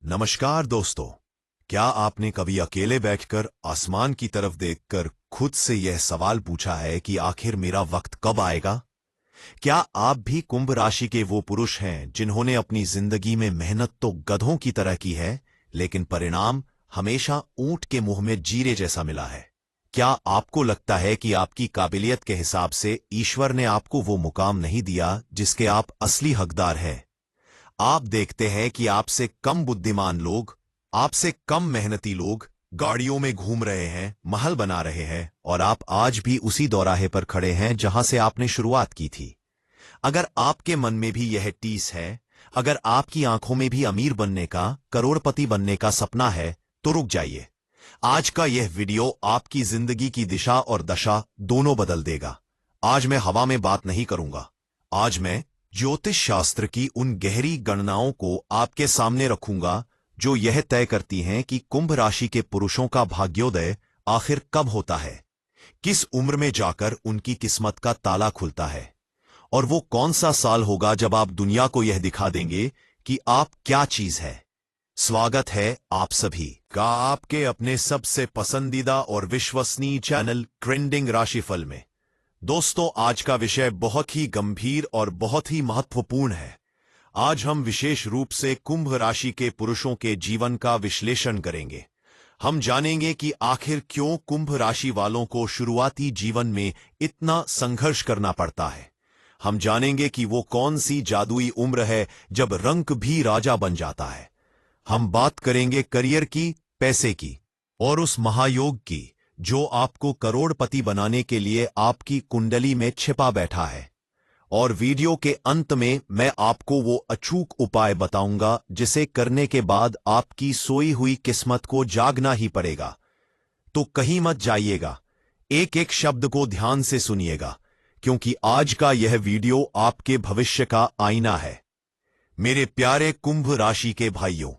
नमस्कार दोस्तों। क्या आपने कभी अकेले बैठकर आसमान की तरफ देखकर खुद से यह सवाल पूछा है कि आखिर मेरा वक्त कब आएगा? क्या आप भी कुंभ राशि के वो पुरुष हैं जिन्होंने अपनी जिंदगी में मेहनत तो गधों की तरह की है, लेकिन परिणाम हमेशा ऊंट के मुंह में जीरे जैसा मिला है? क्या आपको लगता है कि आपकी काबिलियत के हिसाब से ईश्वर ने आपको वो मुकाम नहीं दिया जिसके आप असली हकदार हैं? आप देखते हैं कि आपसे कम बुद्धिमान लोग, आपसे कम मेहनती लोग गाड़ियों में घूम रहे हैं, महल बना रहे हैं, और आप आज भी उसी दौराहे पर खड़े हैं जहां से आपने शुरुआत की थी। अगर आपके मन में भी यह टीस है, अगर आपकी आंखों में भी अमीर बनने का, करोड़पति बनने का सपना है, तो रुक जाइए। आज का यह वीडियो आपकी जिंदगी की दिशा और दशा दोनों बदल देगा। आज मैं हवा में बात नहीं करूंगा। आज मैं ज्योतिष शास्त्र की उन गहरी गणनाओं को आपके सामने रखूंगा जो यह तय करती हैं कि कुंभ राशि के पुरुषों का भाग्योदय आखिर कब होता है, किस उम्र में जाकर उनकी किस्मत का ताला खुलता है, और वो कौन सा साल होगा जब आप दुनिया को यह दिखा देंगे कि आप क्या चीज है। स्वागत है आप सभी का आपके अपने सबसे पसंदीदा और विश्वसनीय चैनल ट्रेंडिंग राशिफल में। दोस्तों, आज का विषय बहुत ही गंभीर और बहुत ही महत्वपूर्ण है। आज हम विशेष रूप से कुंभ राशि के पुरुषों के जीवन का विश्लेषण करेंगे। हम जानेंगे कि आखिर क्यों कुंभ राशि वालों को शुरुआती जीवन में इतना संघर्ष करना पड़ता है। हम जानेंगे कि वो कौन सी जादुई उम्र है जब रंक भी राजा बन जाता है। हम बात करेंगे करियर की, पैसे की, और उस महायोग की जो आपको करोड़पति बनाने के लिए आपकी कुंडली में छिपा बैठा है। और वीडियो के अंत में मैं आपको वो अचूक उपाय बताऊंगा जिसे करने के बाद आपकी सोई हुई किस्मत को जागना ही पड़ेगा। तो कहीं मत जाइएगा, एक एक शब्द को ध्यान से सुनिएगा, क्योंकि आज का यह वीडियो आपके भविष्य का आईना है। मेरे प्यारे कुंभ राशि के भाइयों,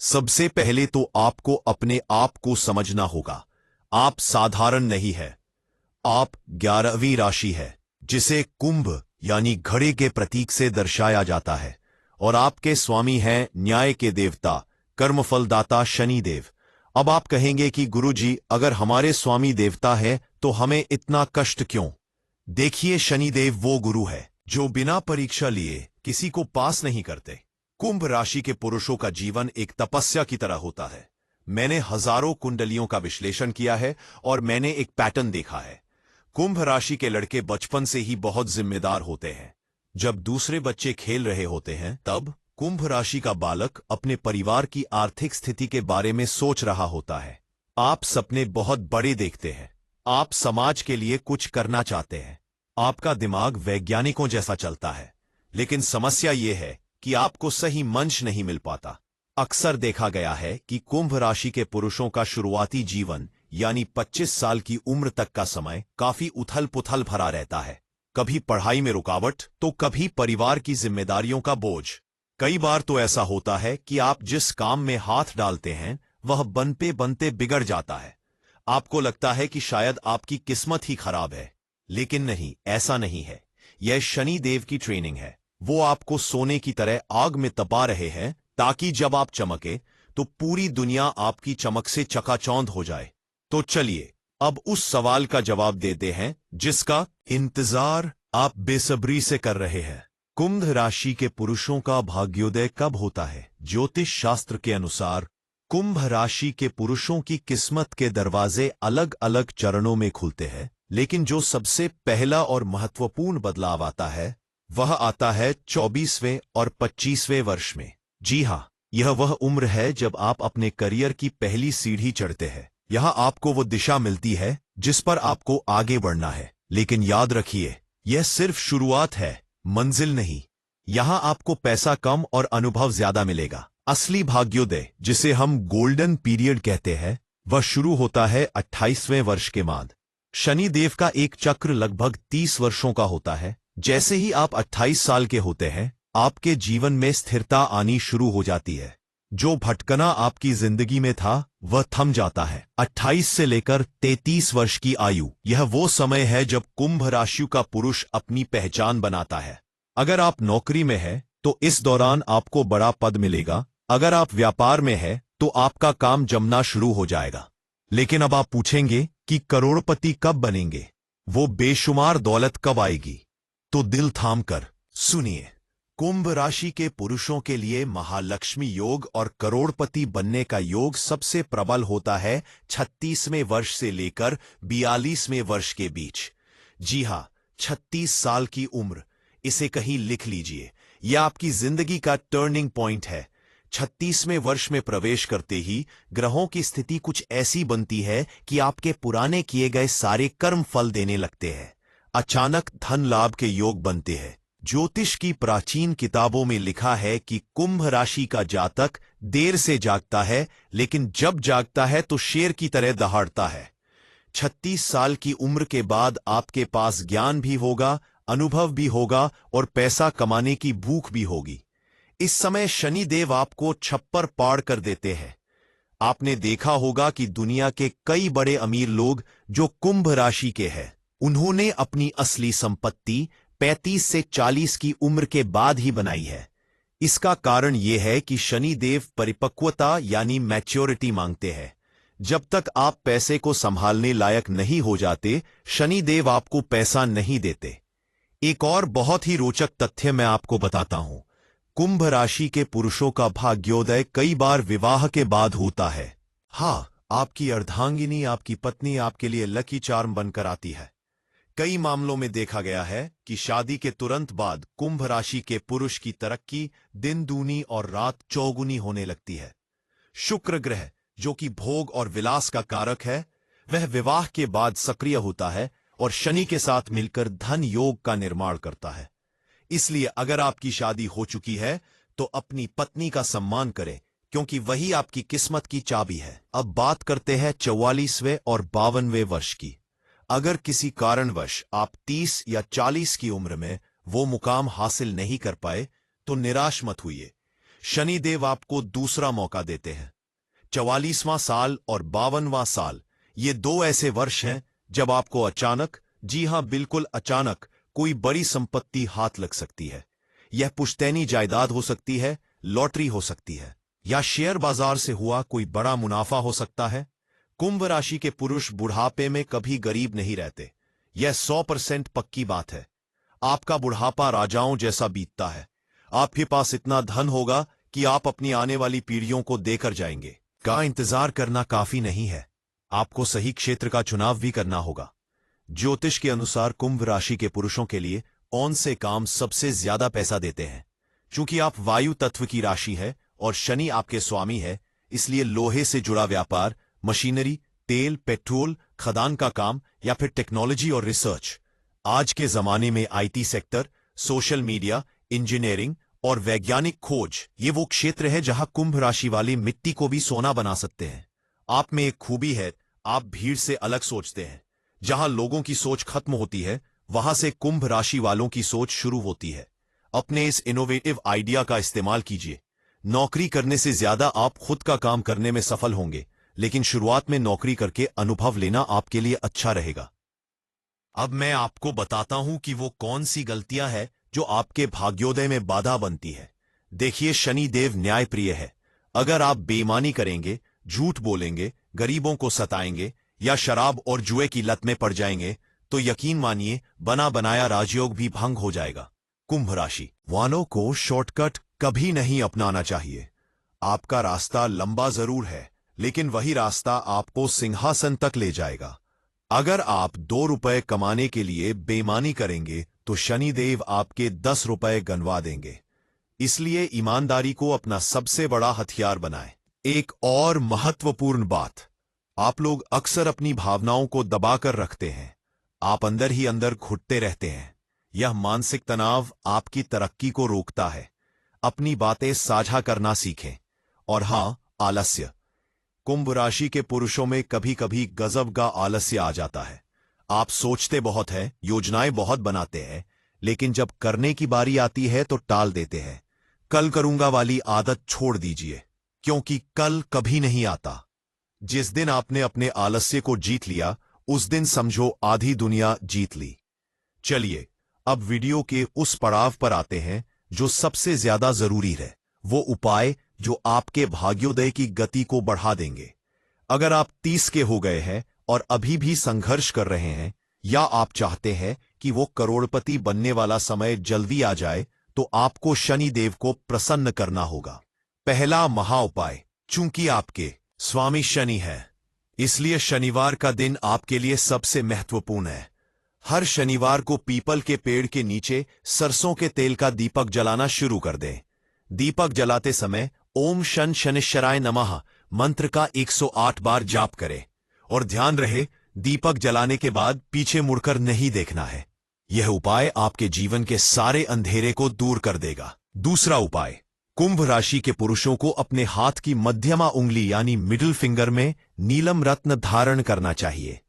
सबसे पहले तो आपको अपने आप को समझना होगा। आप साधारण नहीं है। आप 11वीं राशि है जिसे कुंभ यानी घड़े के प्रतीक से दर्शाया जाता है, और आपके स्वामी हैं न्याय के देवता, कर्मफलदाता शनिदेव। अब आप कहेंगे कि गुरुजी, अगर हमारे स्वामी देवता है तो हमें इतना कष्ट क्यों? देखिए, शनिदेव वो गुरु है जो बिना परीक्षा लिए किसी को पास नहीं करते। कुंभ राशि के पुरुषों का जीवन एक तपस्या की तरह होता है। मैंने हजारों कुंडलियों का विश्लेषण किया है और मैंने एक पैटर्न देखा है। कुंभ राशि के लड़के बचपन से ही बहुत जिम्मेदार होते हैं। जब दूसरे बच्चे खेल रहे होते हैं, तब कुंभ राशि का बालक अपने परिवार की आर्थिक स्थिति के बारे में सोच रहा होता है। आप सपने बहुत बड़े देखते हैं। आप समाज के लिए कुछ करना चाहते हैं। आपका दिमाग वैज्ञानिकों जैसा चलता है, लेकिन समस्या यह है कि आपको सही मंच नहीं मिल पाता। अक्सर देखा गया है कि कुंभ राशि के पुरुषों का शुरुआती जीवन यानी 25 साल की उम्र तक का समय काफी उथल पुथल भरा रहता है। कभी पढ़ाई में रुकावट, तो कभी परिवार की जिम्मेदारियों का बोझ। कई बार तो ऐसा होता है कि आप जिस काम में हाथ डालते हैं वह बनते बनते बिगड़ जाता है। आपको लगता है कि शायद आपकी किस्मत ही खराब है, लेकिन नहीं, ऐसा नहीं है। यह शनि देव की ट्रेनिंग है। वो आपको सोने की तरह आग में तपा रहे हैं ताकि जब आप चमके तो पूरी दुनिया आपकी चमक से चकाचौंध हो जाए। तो चलिए अब उस सवाल का जवाब देते हैं जिसका इंतजार आप बेसब्री से कर रहे हैं। कुंभ राशि के पुरुषों का भाग्योदय कब होता है? ज्योतिष शास्त्र के अनुसार कुंभ राशि के पुरुषों की किस्मत के दरवाजे अलग अलग चरणों में खुलते हैं, लेकिन जो सबसे पहला और महत्वपूर्ण बदलाव आता है वह आता है 24वें और 25वें वर्ष में। जी हाँ, यह वह उम्र है जब आप अपने करियर की पहली सीढ़ी चढ़ते हैं। यहां आपको वो दिशा मिलती है जिस पर आपको आगे बढ़ना है। लेकिन याद रखिए, यह सिर्फ शुरुआत है, मंजिल नहीं। यहां आपको पैसा कम और अनुभव ज्यादा मिलेगा। असली भाग्योदय, जिसे हम गोल्डन पीरियड कहते हैं, वह शुरू होता है 28वें वर्ष के बाद। शनि देव का एक चक्र लगभग 30 वर्षों का होता है। जैसे ही आप 28 साल के होते हैं, आपके जीवन में स्थिरता आनी शुरू हो जाती है। जो भटकना आपकी जिंदगी में था वह थम जाता है। 28 से लेकर 33 वर्ष की आयु, यह वो समय है जब कुंभ राशि का पुरुष अपनी पहचान बनाता है। अगर आप नौकरी में हैं तो इस दौरान आपको बड़ा पद मिलेगा। अगर आप व्यापार में हैं तो आपका काम जमना शुरू हो जाएगा। लेकिन अब आप पूछेंगे कि करोड़पति कब बनेंगे, वो बेशुमार दौलत कब आएगी? तो दिल थाम कर सुनिए। कुंभ राशि के पुरुषों के लिए महालक्ष्मी योग और करोड़पति बनने का योग सबसे प्रबल होता है 36वें वर्ष से लेकर 42वें वर्ष के बीच। जी हां, 36 साल की उम्र, इसे कहीं लिख लीजिए। यह आपकी जिंदगी का टर्निंग पॉइंट है। 36वें वर्ष में प्रवेश करते ही ग्रहों की स्थिति कुछ ऐसी बनती है कि आपके पुराने किए गए सारे कर्म फल देने लगते हैं। अचानक धन लाभ के योग बनते हैं। ज्योतिष की प्राचीन किताबों में लिखा है कि कुंभ राशि का जातक देर से जागता है, लेकिन जब जागता है तो शेर की तरह दहाड़ता है। 36 साल की उम्र के बाद आपके पास ज्ञान भी होगा, अनुभव भी होगा और पैसा कमाने की भूख भी होगी। इस समय शनिदेव आपको छप्पर पाड़ कर देते हैं। आपने देखा होगा कि दुनिया के कई बड़े अमीर लोग जो कुंभ राशि के हैं, उन्होंने अपनी असली संपत्ति 35 से 40 की उम्र के बाद ही बनाई है। इसका कारण यह है कि शनिदेव परिपक्वता यानी मैच्योरिटी मांगते हैं। जब तक आप पैसे को संभालने लायक नहीं हो जाते, शनिदेव आपको पैसा नहीं देते। एक और बहुत ही रोचक तथ्य मैं आपको बताता हूं। कुंभ राशि के पुरुषों का भाग्योदय कई बार विवाह के बाद होता है। हाँ, आपकी अर्धांगिनी, आपकी पत्नी आपके लिए लकी चार्म बनकर आती है। कई मामलों में देखा गया है कि शादी के तुरंत बाद कुंभ राशि के पुरुष की तरक्की दिन दूनी और रात चौगुनी होने लगती है। शुक्र ग्रह, जो कि भोग और विलास का कारक है, वह विवाह के बाद सक्रिय होता है और शनि के साथ मिलकर धन योग का निर्माण करता है। इसलिए अगर आपकी शादी हो चुकी है तो अपनी पत्नी का सम्मान करें, क्योंकि वही आपकी किस्मत की चाबी है। अब बात करते हैं 44वें और 52वें वर्ष की। अगर किसी कारणवश आप 30 या 40 की उम्र में वो मुकाम हासिल नहीं कर पाए तो निराश मत होइए। शनिदेव आपको दूसरा मौका देते हैं। 44वां साल और 52वां साल, ये दो ऐसे वर्ष हैं जब आपको अचानक, जी हां बिल्कुल अचानक, कोई बड़ी संपत्ति हाथ लग सकती है। यह पुश्तैनी जायदाद हो सकती है, लॉटरी हो सकती है, या शेयर बाजार से हुआ कोई बड़ा मुनाफा हो सकता है। कुंभ राशि के पुरुष बुढ़ापे में कभी गरीब नहीं रहते, यह 100% पक्की बात है। आपका बुढ़ापा राजाओं जैसा बीतता है। आपके पास इतना धन होगा कि आप अपनी आने वाली पीढ़ियों को देकर जाएंगे। का इंतजार करना काफी नहीं है, आपको सही क्षेत्र का चुनाव भी करना होगा। ज्योतिष के अनुसार कुंभ राशि के पुरुषों के लिए कौन से काम सबसे ज्यादा पैसा देते हैं? चूंकि आप वायु तत्व की राशि है और शनि आपके स्वामी है, इसलिए लोहे से जुड़ा व्यापार, मशीनरी, तेल, पेट्रोल, खदान का काम या फिर टेक्नोलॉजी और रिसर्च। आज के जमाने में IT sector, social media, engineering और वैज्ञानिक खोज, ये वो क्षेत्र है जहां कुंभ राशि वाले मिट्टी को भी सोना बना सकते हैं। आप में एक खूबी है, आप भीड़ से अलग सोचते हैं। जहां लोगों की सोच खत्म होती है, वहां से कुंभ राशि वालों की सोच शुरू होती है। अपने इस इनोवेटिव आइडिया का इस्तेमाल कीजिए। नौकरी करने से ज्यादा आप खुद का काम करने में सफल होंगे, लेकिन शुरुआत में नौकरी करके अनुभव लेना आपके लिए अच्छा रहेगा। अब मैं आपको बताता हूं कि वो कौन सी गलतियां हैं जो आपके भाग्योदय में बाधा बनती है। देखिए, शनिदेव न्यायप्रिय है। अगर आप बेईमानी करेंगे, झूठ बोलेंगे, गरीबों को सताएंगे या शराब और जुए की लत में पड़ जाएंगे, तो यकीन मानिए बना बनाया राजयोग भी भंग हो जाएगा। कुंभ राशि वालों को शॉर्टकट कभी नहीं अपनाना चाहिए। आपका रास्ता लंबा जरूर है, लेकिन वही रास्ता आपको सिंहासन तक ले जाएगा। अगर आप 2 रुपए कमाने के लिए बेईमानी करेंगे तो शनिदेव आपके 10 रुपए गंवा देंगे। इसलिए ईमानदारी को अपना सबसे बड़ा हथियार बनाएं। एक और महत्वपूर्ण बात, आप लोग अक्सर अपनी भावनाओं को दबाकर रखते हैं। आप अंदर ही अंदर घुटते रहते हैं। यह मानसिक तनाव आपकी तरक्की को रोकता है। अपनी बातें साझा करना सीखें। और हां, आलस्य। कुंभ राशि के पुरुषों में कभी कभी गजब का आलस्य आ जाता है। आप सोचते बहुत हैं, योजनाएं बहुत बनाते हैं, लेकिन जब करने की बारी आती है तो टाल देते हैं। कल करूंगा वाली आदत छोड़ दीजिए, क्योंकि कल कभी नहीं आता। जिस दिन आपने अपने आलस्य को जीत लिया, उस दिन समझो आधी दुनिया जीत ली। चलिए, अब वीडियो के उस पड़ाव पर आते हैं जो सबसे ज्यादा जरूरी है, वो उपाय जो आपके भाग्योदय की गति को बढ़ा देंगे। अगर आप 30 के हो गए हैं और अभी भी संघर्ष कर रहे हैं, या आप चाहते हैं कि वो करोड़पति बनने वाला समय जल्दी आ जाए, तो आपको शनिदेव को प्रसन्न करना होगा। पहला महाउपाय, चूंकि आपके स्वामी शनि है, इसलिए शनिवार का दिन आपके लिए सबसे महत्वपूर्ण है। हर शनिवार को पीपल के पेड़ के नीचे सरसों के तेल का दीपक जलाना शुरू कर दें। दीपक जलाते समय ओम शन शनिश्चराय नमः मंत्र का 108 बार जाप करें और ध्यान रहे, दीपक जलाने के बाद पीछे मुड़कर नहीं देखना है। यह उपाय आपके जीवन के सारे अंधेरे को दूर कर देगा। दूसरा उपाय, कुंभ राशि के पुरुषों को अपने हाथ की मध्यमा उंगली यानी मिडिल फिंगर में नीलम रत्न धारण करना चाहिए।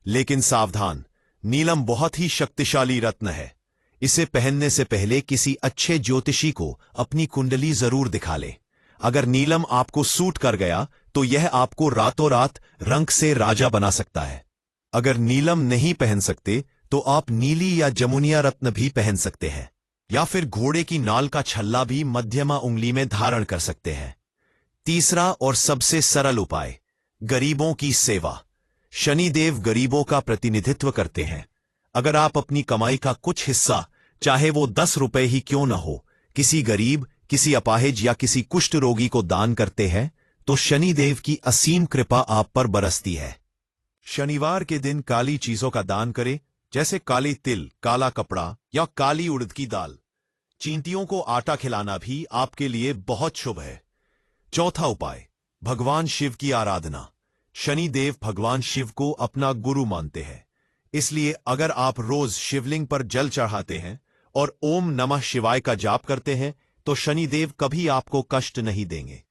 लेकिन सावधान, नीलम बहुत ही शक्तिशाली रत्न है। इसे पहनने से पहले किसी अच्छे ज्योतिषी को अपनी कुंडली जरूर दिखा ले। अगर नीलम आपको सूट कर गया तो यह आपको रातों रात रंक से राजा बना सकता है। अगर नीलम नहीं पहन सकते तो आप नीली या जमुनिया रत्न भी पहन सकते हैं, या फिर घोड़े की नाल का छल्ला भी मध्यमा उंगली में धारण कर सकते हैं। तीसरा और सबसे सरल उपाय, गरीबों की सेवा। शनिदेव गरीबों का प्रतिनिधित्व करते हैं। अगर आप अपनी कमाई का कुछ हिस्सा, चाहे वो 10 रुपए ही क्यों न हो, किसी गरीब, किसी अपाहिज या किसी कुष्ठ रोगी को दान करते हैं, तो शनिदेव की असीम कृपा आप पर बरसती है। शनिवार के दिन काली चीजों का दान करें, जैसे काली तिल, काला कपड़ा या काली उड़द की दाल। चींटियों को आटा खिलाना भी आपके लिए बहुत शुभ है। चौथा उपाय, भगवान शिव की आराधना। शनिदेव भगवान शिव को अपना गुरु मानते हैं, इसलिए अगर आप रोज शिवलिंग पर जल चढ़ाते हैं और ओम नमः शिवाय का जाप करते हैं, तो शनिदेव कभी आपको कष्ट नहीं देंगे।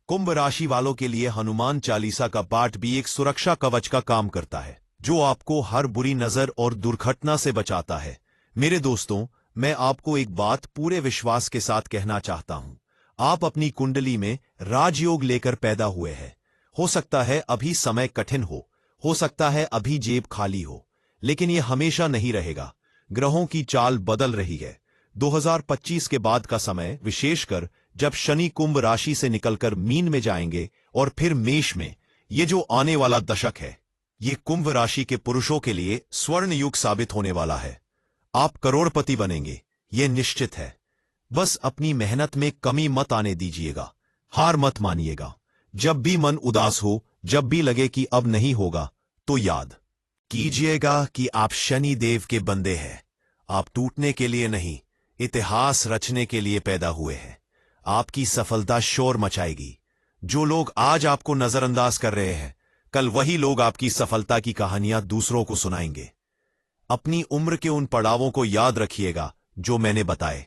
कुंभ राशि वालों के लिए हनुमान चालीसा का पाठ भी एक सुरक्षा कवच का काम करता है, जो आपको हर बुरी नजर और दुर्घटना से बचाता है। मेरे दोस्तों, मैं आपको एक बात पूरे विश्वास के साथ कहना चाहता हूं। आप अपनी कुंडली में राजयोग लेकर पैदा हुए हैं। हो सकता है अभी समय कठिन हो सकता है अभी जेब खाली हो, लेकिन यह हमेशा नहीं रहेगा। ग्रहों की चाल बदल रही है। 2025 के बाद का समय, विशेषकर जब शनि कुंभ राशि से निकलकर मीन में जाएंगे और फिर मेष में, ये जो आने वाला दशक है, ये कुंभ राशि के पुरुषों के लिए स्वर्ण युग साबित होने वाला है। आप करोड़पति बनेंगे, ये निश्चित है। बस अपनी मेहनत में कमी मत आने दीजिएगा, हार मत मानिएगा। जब भी मन उदास हो, जब भी लगे कि अब नहीं होगा, तो याद कीजिएगा कि आप शनि देव के बंदे हैं। आप टूटने के लिए नहीं, इतिहास रचने के लिए पैदा हुए हैं। आपकी सफलता शोर मचाएगी। जो लोग आज आपको नजरअंदाज कर रहे हैं, कल वही लोग आपकी सफलता की कहानियां दूसरों को सुनाएंगे। अपनी उम्र के उन पड़ावों को याद रखिएगा जो मैंने बताए।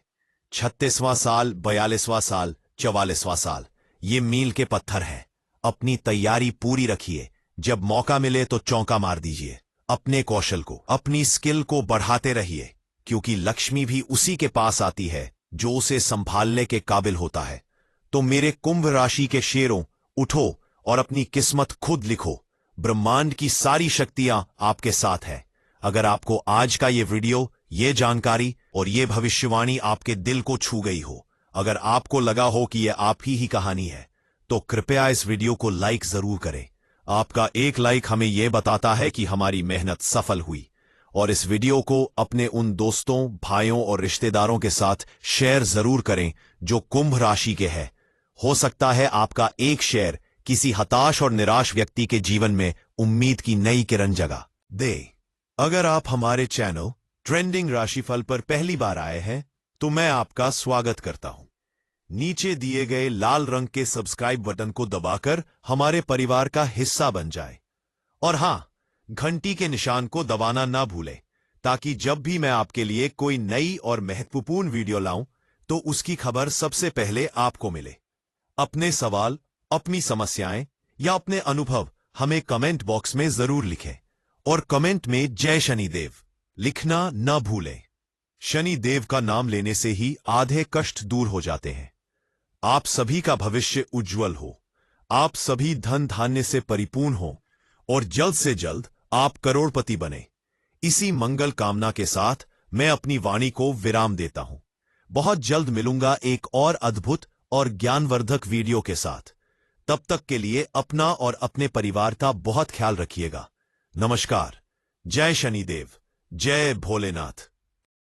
36वां साल, 42वां साल, 44वां साल, ये मील के पत्थर हैं। अपनी तैयारी पूरी रखिए। जब मौका मिले तो चौका मार दीजिए। अपने कौशल को, अपनी स्किल को बढ़ाते रहिए, क्योंकि लक्ष्मी भी उसी के पास आती है जो उसे संभालने के काबिल होता है। तो मेरे कुंभ राशि के शेरों, उठो और अपनी किस्मत खुद लिखो। ब्रह्मांड की सारी शक्तियां आपके साथ है। अगर आपको आज का ये वीडियो, ये जानकारी और ये भविष्यवाणी आपके दिल को छू गई हो, अगर आपको लगा हो कि यह आप ही कहानी है, तो कृपया इस वीडियो को लाइक जरूर करें। आपका एक लाइक हमें यह बताता है कि हमारी मेहनत सफल हुई। और इस वीडियो को अपने उन दोस्तों, भाइयों और रिश्तेदारों के साथ शेयर जरूर करें जो कुंभ राशि के हैं। हो सकता है आपका एक शेयर किसी हताश और निराश व्यक्ति के जीवन में उम्मीद की नई किरण जगा दे। अगर आप हमारे चैनल ट्रेंडिंग राशिफल पर पहली बार आए हैं, तो मैं आपका स्वागत करता हूं। नीचे दिए गए लाल रंग के सब्सक्राइब बटन को दबाकर हमारे परिवार का हिस्सा बन जाए। और हां, घंटी के निशान को दबाना ना भूलें, ताकि जब भी मैं आपके लिए कोई नई और महत्वपूर्ण वीडियो लाऊं, तो उसकी खबर सबसे पहले आपको मिले। अपने सवाल, अपनी समस्याएं या अपने अनुभव हमें कमेंट बॉक्स में जरूर लिखें। और कमेंट में जय शनिदेव लिखना न भूलें। शनिदेव का नाम लेने से ही आधे कष्ट दूर हो जाते हैं। आप सभी का भविष्य उज्जवल हो, आप सभी धन धान्य से परिपूर्ण हो और जल्द से जल्द आप करोड़पति बने। इसी मंगल कामना के साथ मैं अपनी वाणी को विराम देता हूं। बहुत जल्द मिलूंगा एक और अद्भुत और ज्ञानवर्धक वीडियो के साथ। तब तक के लिए अपना और अपने परिवार का बहुत ख्याल रखिएगा। नमस्कार। जय शनिदेव। जय भोलेनाथ।